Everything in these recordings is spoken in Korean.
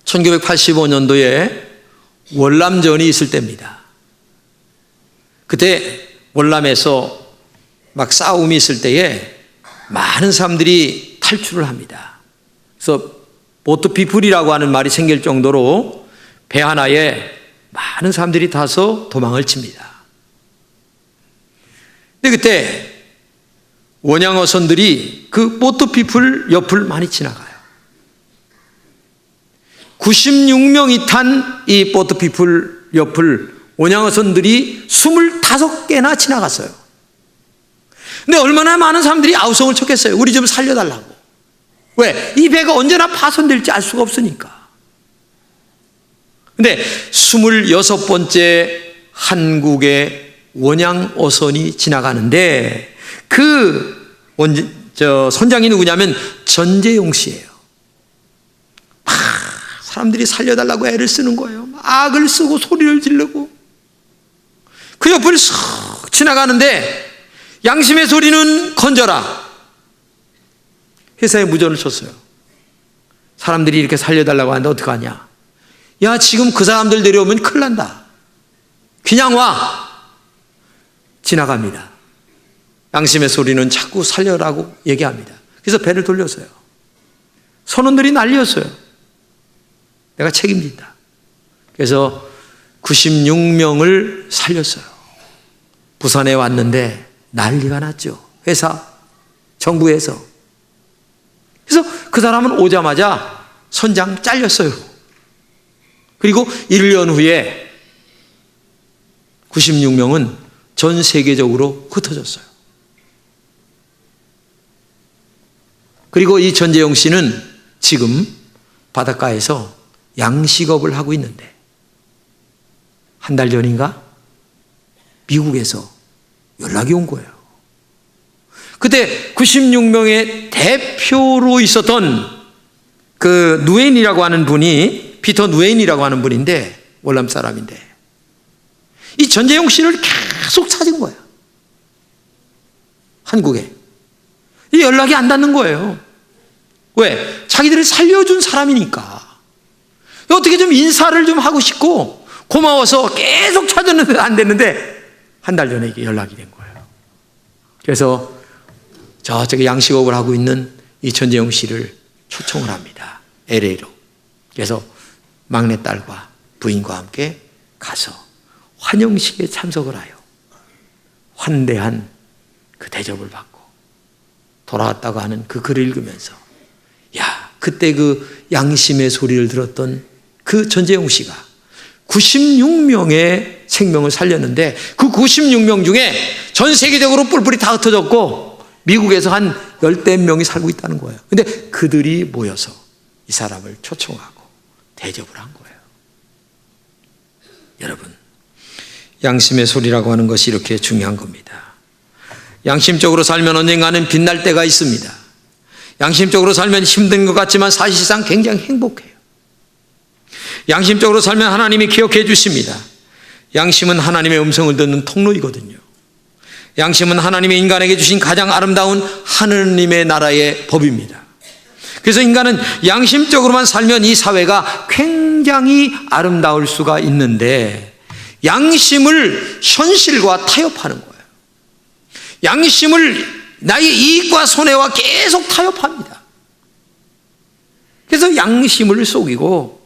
1985년도에 월남전이 있을 때입니다. 그때 월남에서 막 싸움이 있을 때에 많은 사람들이 탈출을 합니다. 그래서 보트 피플이라고 하는 말이 생길 정도로 배 하나에 많은 사람들이 타서 도망을 칩니다. 근데 그때 원양어선들이 그 보트 피플 옆을 많이 지나가요. 96명이 탄 이 보트 피플 옆을 원양어선들이 25개나 지나갔어요. 근데 얼마나 많은 사람들이 아우성을 쳤겠어요. 우리 좀 살려달라고. 왜? 이 배가 언제나 파손될지 알 수가 없으니까. 근데 26번째 한국의 원양어선이 지나가는데 그 선장이 누구냐면 전재용 씨예요. 사람들이 살려달라고 애를 쓰는 거예요. 악을 쓰고 소리를 지르고 그 옆을 쓱 지나가는데 양심의 소리는 건져라. 회사에 무전을 쳤어요. 사람들이 이렇게 살려달라고 하는데 어떡하냐. 야, 지금 그 사람들 내려오면 큰일 난다. 그냥 와. 지나갑니다. 양심의 소리는 자꾸 살려라고 얘기합니다. 그래서 배를 돌렸어요. 선원들이 난리였어요. 내가 책임진다. 그래서 96명을 살렸어요. 부산에 왔는데 난리가 났죠. 회사, 정부에서. 그래서 그 사람은 오자마자 선장 잘렸어요. 그리고 1년 후에 96명은 전 세계적으로 흩어졌어요. 그리고 이 전재용 씨는 지금 바닷가에서 양식업을 하고 있는데 한 달 전인가 미국에서 연락이 온 거예요. 그때 96명의 대표로 있었던 그 누웨인이라고 하는 분이, 피터 누웨인이라고 하는 분인데 월남 사람인데 이 전재용 씨를 계속 찾은 거예요. 한국에. 이 연락이 안 닿는 거예요. 왜? 자기들을 살려준 사람이니까. 어떻게 좀 인사를 좀 하고 싶고 고마워서 계속 찾았는데 안 됐는데 한 달 전에 이게 연락이 된 거예요. 그래서 저쪽에 양식업을 하고 있는 이 전재용 씨를 초청을 합니다. LA로. 그래서 막내딸과 부인과 함께 가서 환영식에 참석을 하여 환대한 그 대접을 받고 돌아왔다고 하는 그 글을 읽으면서 야, 그때 그 양심의 소리를 들었던 그 전재용 씨가 96명의 생명을 살렸는데 그 96명 중에 전 세계적으로 뿔뿔이 다 흩어졌고 미국에서 한 10대 명이 살고 있다는 거예요. 근데 그들이 모여서 이 사람을 초청하고 대접을 한 거예요. 여러분, 양심의 소리라고 하는 것이 이렇게 중요한 겁니다. 양심적으로 살면 언젠가는 빛날 때가 있습니다. 양심적으로 살면 힘든 것 같지만 사실상 굉장히 행복해요. 양심적으로 살면 하나님이 기억해 주십니다. 양심은 하나님의 음성을 듣는 통로이거든요. 양심은 하나님이 인간에게 주신 가장 아름다운 하느님의 나라의 법입니다. 그래서 인간은 양심적으로만 살면 이 사회가 굉장히 아름다울 수가 있는데 양심을 현실과 타협하는 거예요. 양심을 나의 이익과 손해와 계속 타협합니다. 그래서 양심을 속이고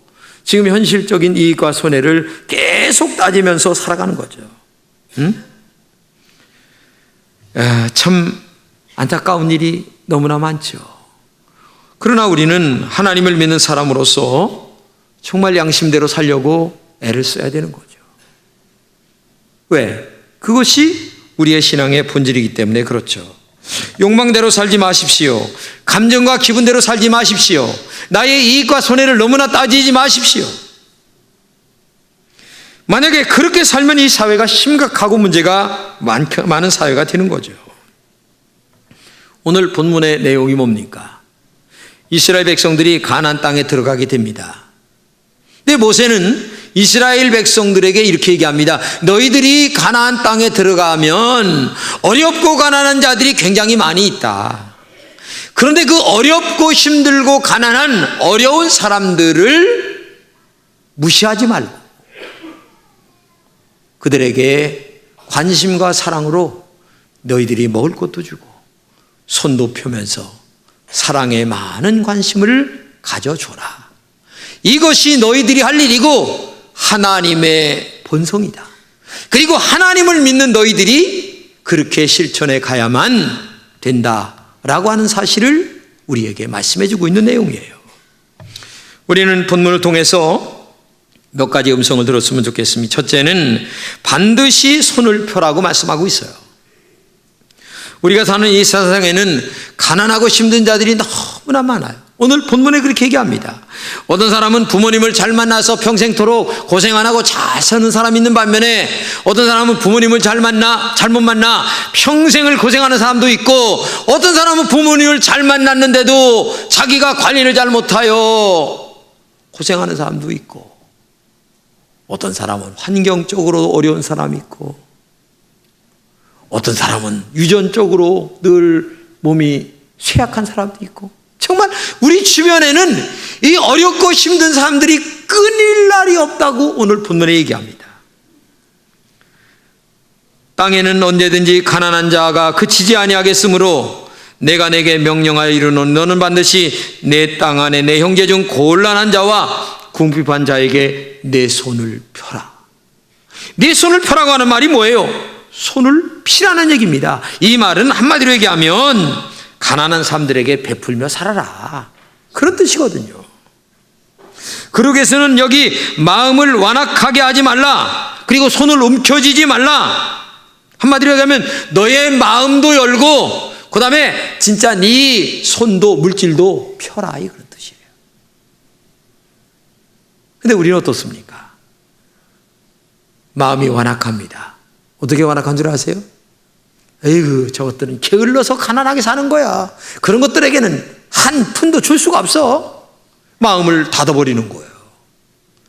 지금 현실적인 이익과 손해를 계속 따지면서 살아가는 거죠. 참 안타까운 일이 너무나 많죠. 그러나 우리는 하나님을 믿는 사람으로서 정말 양심대로 살려고 애를 써야 되는 거죠. 왜? 그것이 우리의 신앙의 본질이기 때문에 그렇죠. 욕망대로 살지 마십시오. 감정과 기분대로 살지 마십시오. 나의 이익과 손해를 너무나 따지지 마십시오. 만약에 그렇게 살면 이 사회가 심각하고 문제가 많은 사회가 되는 거죠. 오늘 본문의 내용이 뭡니까? 이스라엘 백성들이 가나안 땅에 들어가게 됩니다. 근데 모세는 이스라엘 백성들에게 이렇게 얘기합니다. 너희들이 가나안 땅에 들어가면 어렵고 가난한 자들이 굉장히 많이 있다. 그런데 그 어렵고 힘들고 가난한 어려운 사람들을 무시하지 말고 그들에게 관심과 사랑으로 너희들이 먹을 것도 주고 손도 펴면서 사랑에 많은 관심을 가져줘라. 이것이 너희들이 할 일이고 하나님의 본성이다. 그리고 하나님을 믿는 너희들이 그렇게 실천해 가야만 된다라고 하는 사실을 우리에게 말씀해 주고 있는 내용이에요. 우리는 본문을 통해서 몇 가지 음성을 들었으면 좋겠습니다. 첫째는 반드시 손을 펴라고 말씀하고 있어요. 우리가 사는 이 세상에는 가난하고 힘든 자들이 너무나 많아요. 오늘 본문에 그렇게 얘기합니다. 어떤 사람은 부모님을 잘 만나서 평생토록 고생 안 하고 잘 사는 사람이 있는 반면에 어떤 사람은 부모님을 잘못 만나 평생을 고생하는 사람도 있고, 어떤 사람은 부모님을 잘 만났는데도 자기가 관리를 잘 못하여 고생하는 사람도 있고, 어떤 사람은 환경적으로 어려운 사람이 있고, 어떤 사람은 유전적으로 늘 몸이 쇠약한 사람도 있고, 정말 우리 주변에는 이 어렵고 힘든 사람들이 끊일 날이 없다고 오늘 본문에 얘기합니다. 땅에는 언제든지 가난한 자가 그치지 아니하겠으므로 내가 내게 명령하여 이르노니 너는 반드시 내 땅 안에 내 형제 중 곤란한 자와 궁핍한 자에게 내 손을 펴라. 내 손을 펴라고 하는 말이 뭐예요? 손을 피라는 얘기입니다. 이 말은 한마디로 얘기하면 가난한 사람들에게 베풀며 살아라, 그런 뜻이거든요. 그러기 위해서는 여기 마음을 완악하게 하지 말라, 그리고 손을 움켜쥐지 말라. 한마디로 얘기하면 너의 마음도 열고 그 다음에 진짜 네 손도 물질도 펴라, 이 그런 뜻이에요. 근데 우리는 어떻습니까? 마음이 완악합니다. 어떻게 완악한 줄 아세요? 에이그, 저것들은 게을러서 가난하게 사는 거야. 그런 것들에게는 한 푼도 줄 수가 없어. 마음을 닫아버리는 거예요.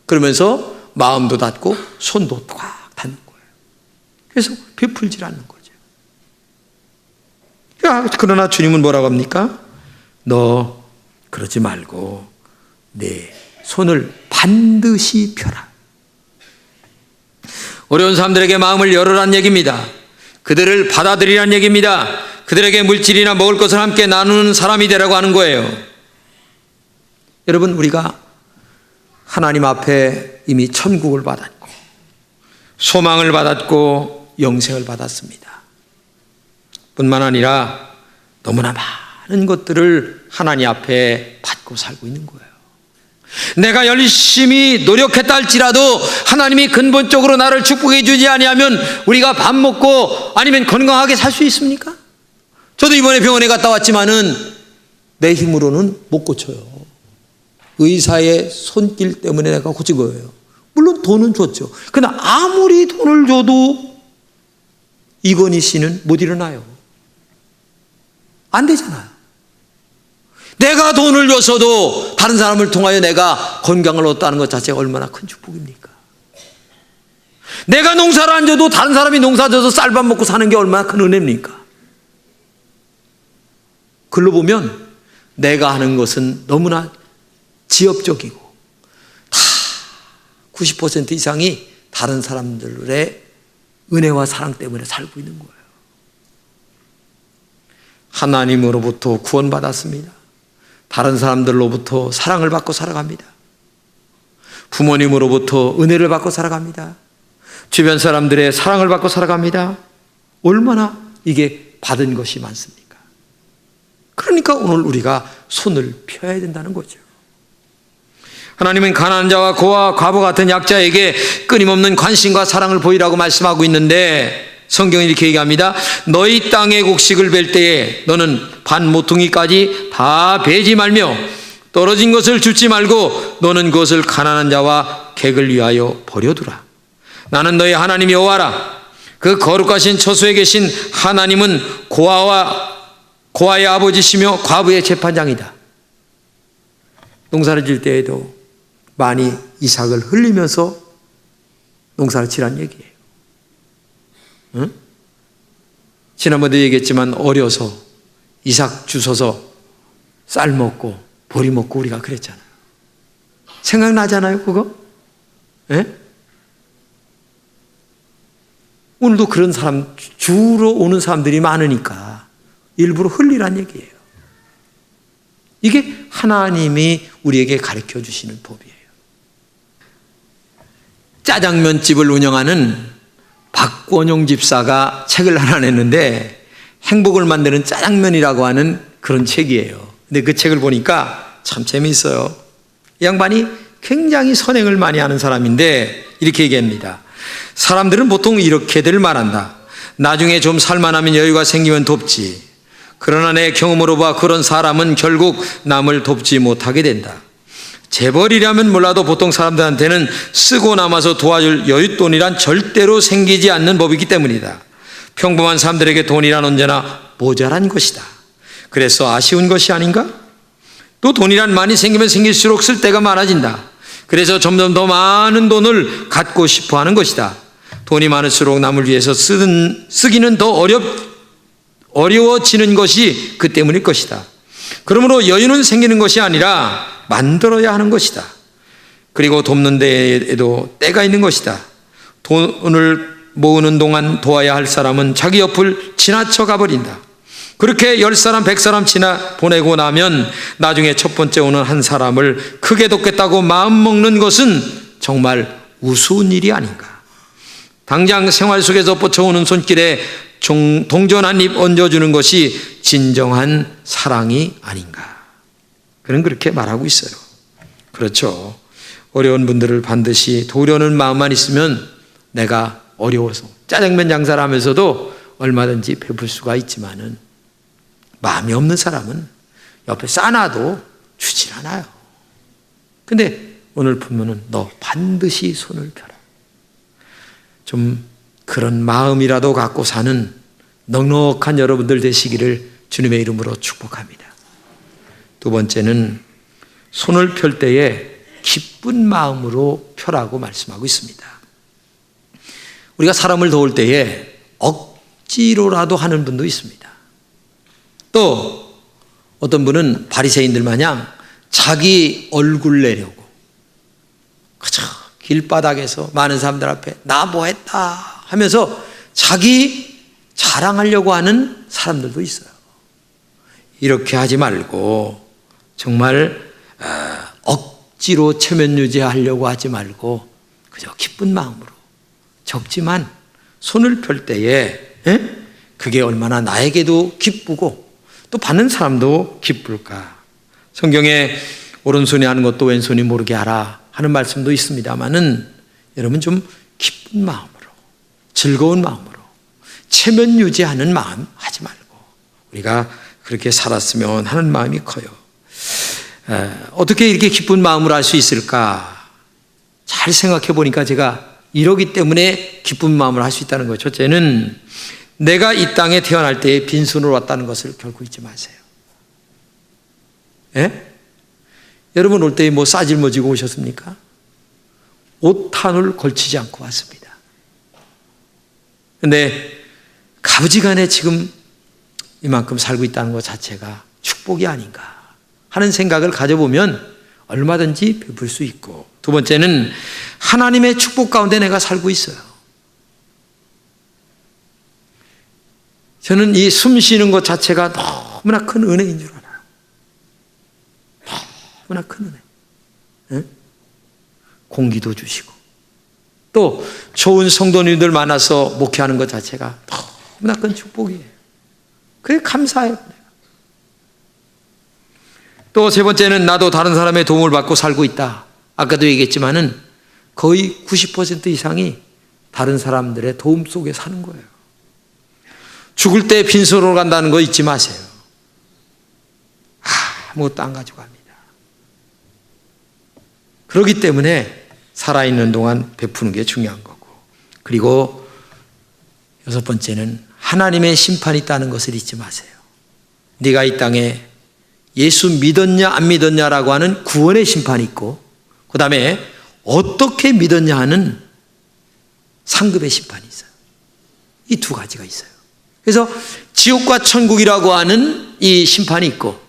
그러면서 마음도 닫고 손도 꽉 닫는 거예요. 그래서 베풀질 않는 거죠. 그러나 주님은 뭐라고 합니까? 너 그러지 말고 내 손을 반드시 펴라. 어려운 사람들에게 마음을 열으란 얘기입니다. 그들을 받아들이란 얘기입니다. 그들에게 물질이나 먹을 것을 함께 나누는 사람이 되라고 하는 거예요. 여러분, 우리가 하나님 앞에 이미 천국을 받았고 소망을 받았고 영생을 받았습니다. 뿐만 아니라 너무나 많은 것들을 하나님 앞에 받고 살고 있는 거예요. 내가 열심히 노력했다 할지라도 하나님이 근본적으로 나를 축복해 주지 아니하면 우리가 밥 먹고 아니면 건강하게 살 수 있습니까? 저도 이번에 병원에 갔다 왔지만은 내 힘으로는 못 고쳐요. 의사의 손길 때문에 내가 고친 거예요. 물론 돈은 줬죠. 그러나 아무리 돈을 줘도 이건희 씨는 못 일어나요. 안 되잖아요. 내가 돈을 줬어도 다른 사람을 통하여 내가 건강을 얻었다는 것 자체가 얼마나 큰 축복입니까? 내가 농사를 안 져도 다른 사람이 농사 져서 쌀밥 먹고 사는 게 얼마나 큰 은혜입니까? 글로 보면 내가 하는 것은 너무나 지엽적이고 다 90% 이상이 다른 사람들의 은혜와 사랑 때문에 살고 있는 거예요. 하나님으로부터 구원받았습니다. 다른 사람들로부터 사랑을 받고 살아갑니다. 부모님으로부터 은혜를 받고 살아갑니다. 주변 사람들의 사랑을 받고 살아갑니다. 얼마나 이게 받은 것이 많습니까? 그러니까 오늘 우리가 손을 펴야 된다는 거죠. 하나님은 가난한 자와 고아, 과부 같은 약자에게 끊임없는 관심과 사랑을 보이라고 말씀하고 있는데 성경이 이렇게 얘기합니다. 너희 땅의 곡식을 벨 때에 너는 반 모퉁이까지 다 베지 말며 떨어진 것을 줍지 말고 너는 그것을 가난한 자와 객을 위하여 버려두라. 나는 너희 하나님 여호와라. 그 거룩하신 처소에 계신 하나님은 고아의 아버지시며 과부의 재판장이다. 농사를 질 때에도 많이 이삭을 흘리면서 농사를 지란 얘기예요. 응? 지난번에 얘기했지만 어려서 이삭 주워서 쌀 먹고 보리 먹고 우리가 그랬잖아요. 생각나잖아요, 그거? 예? 오늘도 그런 사람, 주로 오는 사람들이 많으니까 일부러 흘리란 얘기예요. 이게 하나님이 우리에게 가르쳐 주시는 법이에요. 짜장면집을 운영하는 박권용 집사가 책을 하나 냈는데 행복을 만드는 짜장면이라고 하는 그런 책이에요. 근데 그 책을 보니까 참 재미있어요. 이 양반이 굉장히 선행을 많이 하는 사람인데 이렇게 얘기합니다. 사람들은 보통 이렇게들 말한다. 나중에 좀 살만하면 여유가 생기면 돕지. 그러나 내 경험으로 봐 그런 사람은 결국 남을 돕지 못하게 된다. 재벌이라면 몰라도 보통 사람들한테는 쓰고 남아서 도와줄 여윳돈이란 절대로 생기지 않는 법이기 때문이다. 평범한 사람들에게 돈이란 언제나 모자란 것이다. 그래서 아쉬운 것이 아닌가? 또 돈이란 많이 생기면 생길수록 쓸 데가 많아진다. 그래서 점점 더 많은 돈을 갖고 싶어 하는 것이다. 돈이 많을수록 남을 위해서 쓰기는 더 어려워지는 것이 그 때문일 것이다. 그러므로 여유는 생기는 것이 아니라 만들어야 하는 것이다. 그리고 돕는 데에도 때가 있는 것이다. 돈을 모으는 동안 도와야 할 사람은 자기 옆을 지나쳐 가버린다. 그렇게 10사람 100사람 지나 보내고 나면 나중에 첫 번째 오는 한 사람을 크게 돕겠다고 마음먹는 것은 정말 우스운 일이 아닌가. 당장 생활 속에서 뻗쳐오는 손길에 동전 한 입 얹어주는 것이 진정한 사랑이 아닌가. 그는 그렇게 말하고 있어요. 그렇죠. 어려운 분들을 반드시 도우려는 마음만 있으면 내가 어려워서 짜장면 장사를 하면서도 얼마든지 베풀 수가 있지만은 마음이 없는 사람은 옆에 싸놔도 주질 않아요. 근데 오늘 보면은 너 반드시 손을 펴라. 좀 그런 마음이라도 갖고 사는 넉넉한 여러분들 되시기를 주님의 이름으로 축복합니다. 두 번째는 손을 펼 때에 기쁜 마음으로 펴라고 말씀하고 있습니다. 우리가 사람을 도울 때에 억지로라도 하는 분도 있습니다. 또 어떤 분은 바리새인들 마냥 자기 얼굴 내려고 그저 길바닥에서 많은 사람들 앞에 나 뭐 했다 하면서 자기 자랑하려고 하는 사람들도 있어요. 이렇게 하지 말고 정말 억지로 체면 유지하려고 하지 말고 그저 기쁜 마음으로 적지만 손을 펼 때에 그게 얼마나 나에게도 기쁘고 또 받는 사람도 기쁠까. 성경에 오른손이 하는 것도 왼손이 모르게 하라 하는 말씀도 있습니다만은 여러분 좀 기쁜 마음으로 즐거운 마음으로 체면 유지하는 마음 하지 말고 우리가 그렇게 살았으면 하는 마음이 커요. 어떻게 이렇게 기쁜 마음으로 할 수 있을까? 잘 생각해 보니까 제가 이러기 때문에 기쁜 마음으로 할 수 있다는 거예요. 첫째는 내가 이 땅에 태어날 때에 빈손으로 왔다는 것을 결코 잊지 마세요. 예? 여러분 올 때에 뭐 싸질머지고 오셨습니까? 옷 한올 걸치지 않고 왔습니다. 근데 가부지간에 지금 이만큼 살고 있다는 것 자체가 축복이 아닌가 하는 생각을 가져보면 얼마든지 베풀 수 있고, 두 번째는 하나님의 축복 가운데 내가 살고 있어요. 저는 이 숨 쉬는 것 자체가 너무나 큰 은혜인 줄 알아요. 너무나 큰 은혜. 응? 공기도 주시고 또 좋은 성도님들 만나서 목회하는 것 자체가 너무나 큰 축복이에요. 그게 감사해요. 또 세 번째는 나도 다른 사람의 도움을 받고 살고 있다. 아까도 얘기했지만은 거의 90% 이상이 다른 사람들의 도움 속에 사는 거예요. 죽을 때 빈손으로 간다는 거 잊지 마세요. 아무것도 안 가져갑니다. 그렇기 때문에 살아있는 동안 베푸는 게 중요한 거고, 그리고 여섯 번째는 하나님의 심판이 있다는 것을 잊지 마세요. 네가 이 땅에 예수 믿었냐 안 믿었냐라고 하는 구원의 심판이 있고, 그 다음에 어떻게 믿었냐 하는 상급의 심판이 있어요. 이 두 가지가 있어요. 그래서 지옥과 천국이라고 하는 이 심판이 있고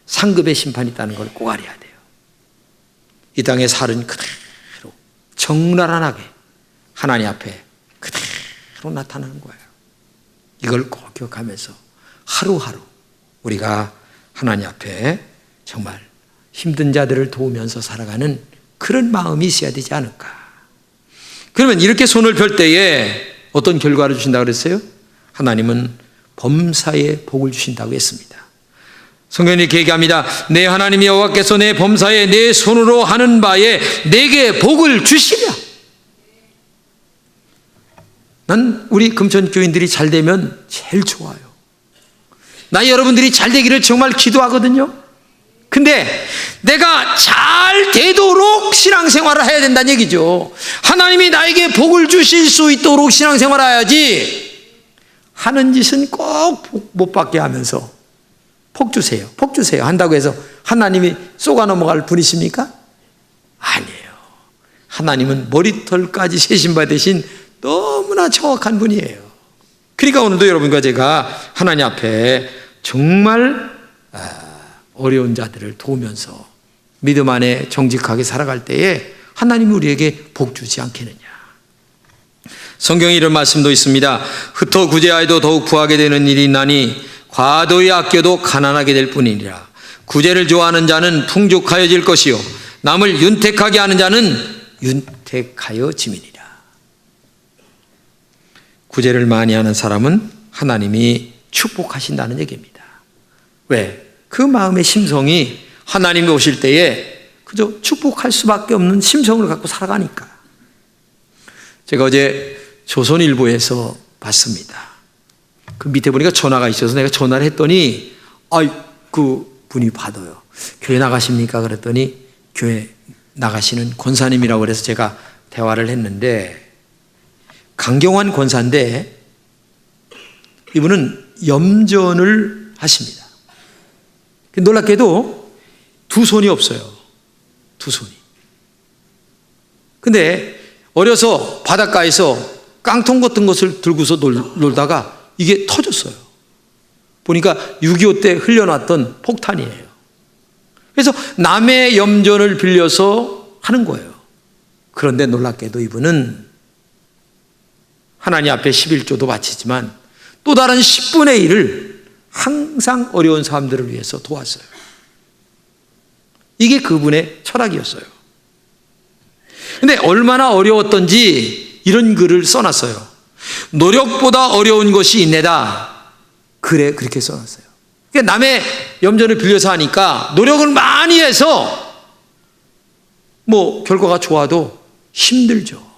상급의 심판이 있다는 걸 꼭 알아야 돼요. 이 땅의 살은 그대로 적나라하게 하나님 앞에 그대로 나타나는 거예요. 이걸 꼭 기억하면서 하루하루 우리가 하나님 앞에 정말 힘든 자들을 도우면서 살아가는 그런 마음이 있어야 되지 않을까. 그러면 이렇게 손을 펼 때에 어떤 결과를 주신다고 그랬어요? 하나님은 범사에 복을 주신다고 했습니다. 성경이 이렇게 얘기합니다. 내 하나님 여호와께서 내 범사에 내 손으로 하는 바에 내게 복을 주시랴. 난 우리 금천교인들이 잘 되면 제일 좋아요. 나 여러분들이 잘 되기를 정말 기도하거든요. 근데 내가 잘 되도록 신앙생활을 해야 된다는 얘기죠. 하나님이 나에게 복을 주실 수 있도록 신앙생활을 해야지, 하는 짓은 꼭 못 받게 하면서 복 주세요, 복 주세요 한다고 해서 하나님이 쏘가 넘어갈 분이십니까? 아니에요. 하나님은 머리털까지 세신 바 되신 너무나 정확한 분이에요. 그러니까 오늘도 여러분과 제가 하나님 앞에 정말 어려운 자들을 도우면서 믿음 안에 정직하게 살아갈 때에 하나님이 우리에게 복 주지 않겠느냐. 성경에 이런 말씀도 있습니다. 흩어 구제하여도 더욱 부하게 되는 일이 있나니 과도히 아껴도 가난하게 될 뿐이니라. 구제를 좋아하는 자는 풍족하여질 것이요 남을 윤택하게 하는 자는 윤택하여짐이니라. 구제를 많이 하는 사람은 하나님이 축복하신다는 얘기입니다. 왜? 그 마음의 심성이 하나님이 오실 때에 그저 축복할 수밖에 없는 심성을 갖고 살아가니까. 제가 어제 조선일보에서 봤습니다. 그 밑에 보니까 전화가 있어서 내가 전화를 했더니 그 분이 받아요. 교회 나가십니까? 그랬더니 교회 나가시는 권사님이라고 그래서 제가 대화를 했는데, 강경환 권사인데 이분은 염전을 하십니다. 놀랍게도 두 손이 없어요. 두 손이. 근데 어려서 바닷가에서 깡통 같은 것을 들고서 놀다가 이게 터졌어요. 보니까 6.25 때 흘려놨던 폭탄이에요. 그래서 남의 염전을 빌려서 하는 거예요. 그런데 놀랍게도 이분은 하나님 앞에 11조도 바치지만 또 다른 10분의 1을 항상 어려운 사람들을 위해서 도왔어요. 이게 그분의 철학이었어요. 근데 얼마나 어려웠던지 이런 글을 써놨어요. 노력보다 어려운 것이 있네다. 그래, 그렇게 써놨어요. 그러니까 남의 염전을 빌려서 하니까 노력을 많이 해서 결과가 좋아도 힘들죠.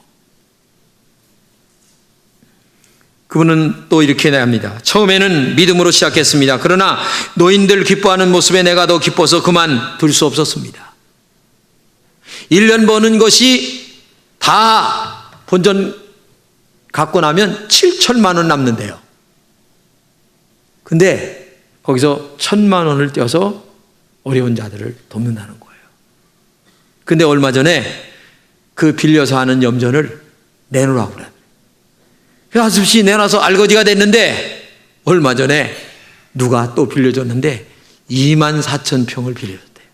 그분은 또 이렇게 합니다. 처음에는 믿음으로 시작했습니다. 그러나 노인들 기뻐하는 모습에 내가 더 기뻐서 그만둘 수 없었습니다. 1년 버는 것이 다 본전 갖고 나면 7천만 원 남는데요. 근데 거기서 1,000만 원을 떼어서 어려운 자들을 돕는다는 거예요. 근데 얼마 전에 그 빌려서 하는 염전을 내놓으라고 그래요. 하숙시 내놔서 알거지가 됐는데 얼마 전에 누가 또 빌려줬는데 24,000평을 빌려줬대요.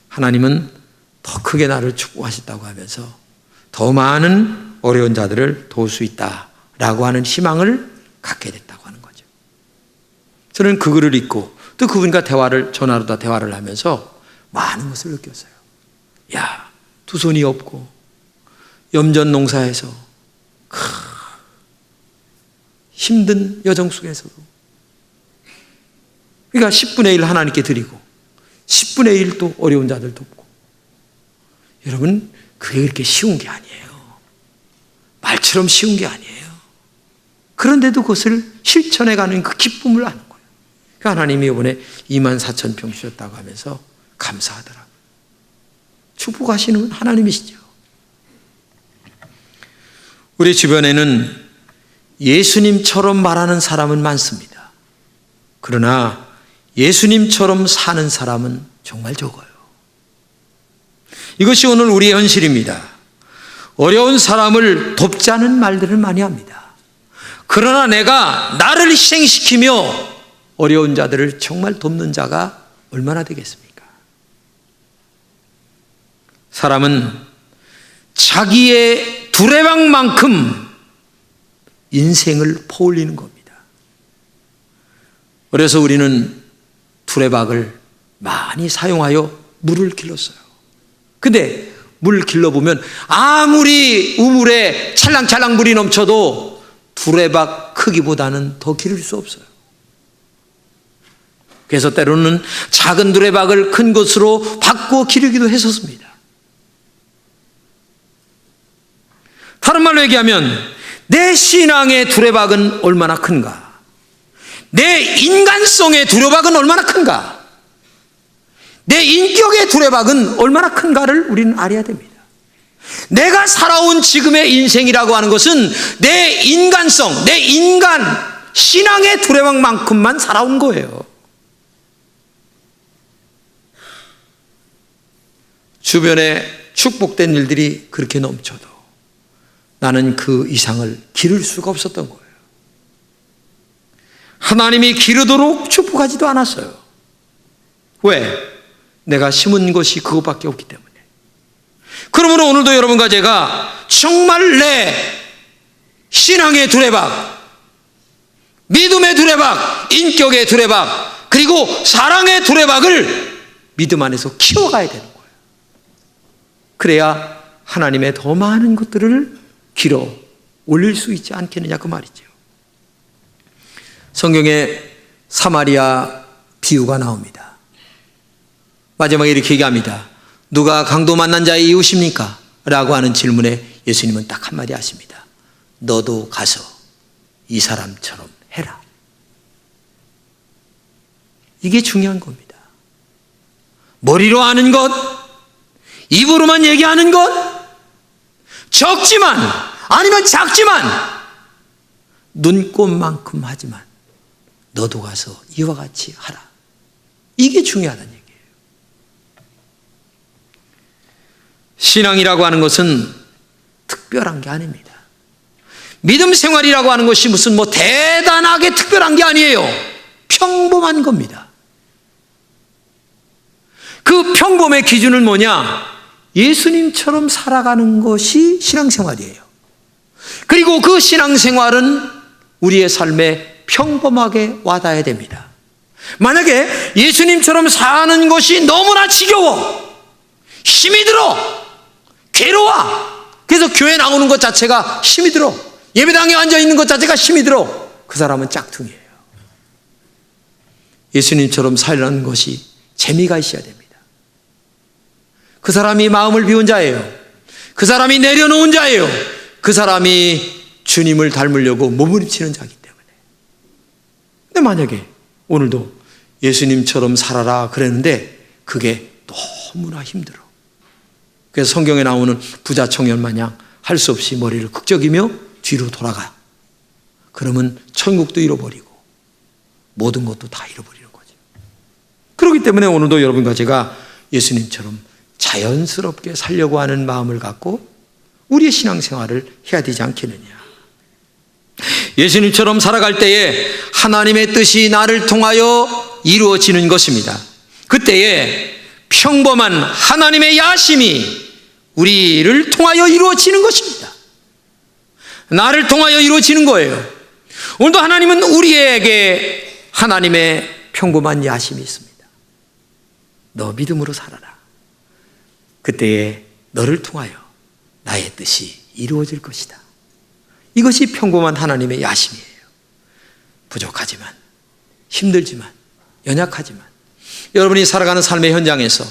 하나님은 더 크게 나를 축복하셨다고 하면서 더 많은 어려운 자들을 도울 수 있다라고 하는 희망을 갖게 됐다고 하는 거죠. 저는 그 글을 읽고 또 그분과 전화로 다 대화를 하면서 많은 것을 느꼈어요. 야, 두 손이 없고 염전 농사에서 힘든 여정 속에서도 그러니까 10분의 1 하나님께 드리고 10분의 1 또 어려운 자들 돕고. 여러분, 그게 그렇게 쉬운 게 아니에요. 말처럼 쉬운 게 아니에요. 그런데도 그것을 실천해가는 그 기쁨을 아는 거예요. 그러니까 하나님이 이번에 24,000평 주셨다고 하면서 감사하더라고요. 축복하시는 하나님이시죠. 우리 주변에는 예수님처럼 말하는 사람은 많습니다. 그러나 예수님처럼 사는 사람은 정말 적어요. 이것이 오늘 우리의 현실입니다. 어려운 사람을 돕자는 말들을 많이 합니다. 그러나 내가 나를 희생시키며 어려운 자들을 정말 돕는 자가 얼마나 되겠습니까? 사람은 자기의 두레박만큼 인생을 퍼올리는 겁니다. 그래서 우리는 두레박을 많이 사용하여 물을 길렀어요. 근데 물 길러보면 아무리 우물에 찰랑찰랑 물이 넘쳐도 두레박 크기보다는 더 기를 수 없어요. 그래서 때로는 작은 두레박을 큰 것으로 바꾸어 기르기도 했었습니다. 다른 말로 얘기하면 내 신앙의 두레박은 얼마나 큰가? 내 인간성의 두레박은 얼마나 큰가? 내 인격의 두레박은 얼마나 큰가를 우리는 알아야 됩니다. 내가 살아온 지금의 인생이라고 하는 것은 내 인간성, 내 인간, 신앙의 두레박만큼만 살아온 거예요. 주변에 축복된 일들이 그렇게 넘쳐도 나는 그 이상을 기를 수가 없었던 거예요. 하나님이 기르도록 축복하지도 않았어요. 왜? 내가 심은 것이 그것밖에 없기 때문에. 그러므로 오늘도 여러분과 제가 정말 내 신앙의 두레박, 믿음의 두레박, 인격의 두레박, 그리고 사랑의 두레박을 믿음 안에서 키워가야 되는 거예요. 그래야 하나님의 더 많은 것들을 길어 올릴 수 있지 않겠느냐 그 말이죠. 성경에 사마리아 비유가 나옵니다. 마지막에 이렇게 얘기합니다. 누가 강도 만난 자의 이웃입니까? 라고 하는 질문에 예수님은 딱 한마디 하십니다. 너도 가서 이 사람처럼 해라. 이게 중요한 겁니다. 머리로 아는 것, 입으로만 얘기하는 것, 적지만 아니면 작지만 눈꽃만큼 하지만 너도 가서 이와 같이 하라. 이게 중요하다는 얘기예요. 신앙이라고 하는 것은 특별한 게 아닙니다. 믿음 생활이라고 하는 것이 무슨 뭐 대단하게 특별한 게 아니에요. 평범한 겁니다. 그 평범의 기준은 뭐냐? 예수님처럼 살아가는 것이 신앙생활이에요. 그리고 그 신앙생활은 우리의 삶에 평범하게 와닿아야 됩니다. 만약에 예수님처럼 사는 것이 너무나 지겨워, 힘이 들어, 괴로워, 그래서 교회 나오는 것 자체가 힘이 들어, 예배당에 앉아있는 것 자체가 힘이 들어, 그 사람은 짝퉁이에요. 예수님처럼 살려는 것이 재미가 있어야 됩니다. 그 사람이 마음을 비운 자예요. 그 사람이 내려놓은 자예요. 그 사람이 주님을 닮으려고 몸부림치는 자이기 때문에. 근데 만약에 오늘도 예수님처럼 살아라 그랬는데 그게 너무나 힘들어. 그래서 성경에 나오는 부자 청년 마냥 할 수 없이 머리를 극적이며 뒤로 돌아가. 그러면 천국도 잃어버리고 모든 것도 다 잃어버리는 거죠. 그렇기 때문에 오늘도 여러분과 제가 예수님처럼 자연스럽게 살려고 하는 마음을 갖고 우리의 신앙생활을 해야 되지 않겠느냐. 예수님처럼 살아갈 때에 하나님의 뜻이 나를 통하여 이루어지는 것입니다. 그때에 평범한 하나님의 야심이 우리를 통하여 이루어지는 것입니다. 나를 통하여 이루어지는 거예요. 오늘도 하나님은 우리에게 하나님의 평범한 야심이 있습니다. 너 믿음으로 살아라. 그때에 너를 통하여 나의 뜻이 이루어질 것이다. 이것이 평범한 하나님의 야심이에요. 부족하지만, 힘들지만, 연약하지만 여러분이 살아가는 삶의 현장에서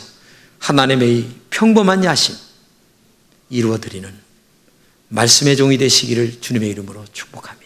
하나님의 이 평범한 야심 이루어드리는 말씀의 종이 되시기를 주님의 이름으로 축복합니다.